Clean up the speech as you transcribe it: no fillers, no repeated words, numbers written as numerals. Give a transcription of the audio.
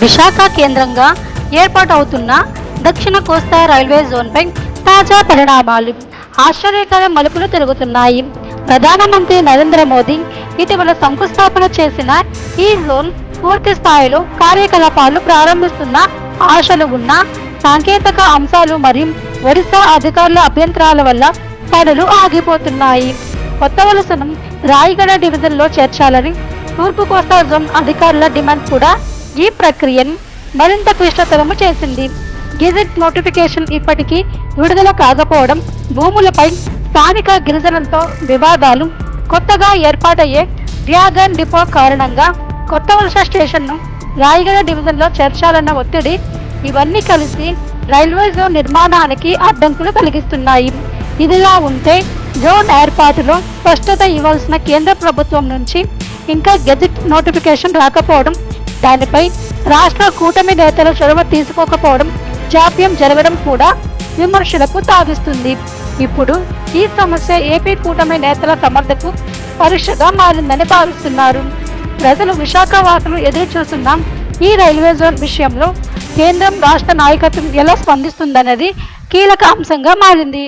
విశాఖ కేంద్రంగా ఏర్పాటవుతున్న దక్షిణ కోస్తా రైల్వే జోన్పై తాజా పరిణామాలు ఆశ్చర్యకర మలుపులు తిరుగుతున్నాయి. ప్రధానమంత్రి నరేంద్ర మోదీ ఇటీవల శంకుస్థాపన చేసిన ఈ జోన్ పూర్తి స్థాయిలో కార్యకలాపాలు ప్రారంభిస్తున్న ఆశలు ఉన్న సాంకేతిక అంశాలు మరియు ఒడిశా అధికారుల అభ్యంతరాల వల్ల పనులు ఆగిపోతున్నాయి. కొత్త వలసను రాయగడ డివిజన్లో చేర్చాలని తూర్పు కోస్తా జోన్ అధికారుల డిమాండ్ కూడా ఈ ప్రక్రియను మరింత క్లిష్టతరము చేసింది. గెజెట్ నోటిఫికేషన్ ఇప్పటికీ విడుదల కాకపోవడం, భూములపై స్థానిక గిరిజనులతో వివాదాలు, కొత్తగా ఏర్పాటయ్యే డ్రాగన్ డిపో కారణంగా కొత్త వలస స్టేషన్ను రాయగడ డివిజన్లో చేర్చాలన్న ఒత్తిడి, ఇవన్నీ కలిసి రైల్వే జోన్ నిర్మాణానికి అడ్డంకులు కలిగిస్తున్నాయి. ఇదిలా ఉంటే జోన్ ఏర్పాటులో స్పష్టత ఇవ్వాల్సిన కేంద్ర ప్రభుత్వం నుంచి ఇంకా గెజెట్ నోటిఫికేషన్ రాకపోవడం, దానిపై రాష్ట్ర కూటమి నేతలు చొరవ తీసుకోకపోవడం, జాప్యం జరగడం కూడా విమర్శలకు తావిస్తుంది. ఇప్పుడు ఈ సమస్య ఏపీ కూటమి నేతల సమర్థకు పరీక్షగా మారిందని భావిస్తున్నారు. ప్రజలు విశాఖ వాసులు ఎదురు చూస్తున్న ఈ రైల్వే జోన్ విషయంలో కేంద్రం రాష్ట్ర నాయకత్వం ఎలా స్పందిస్తుందన్నది కీలక అంశంగా మారింది.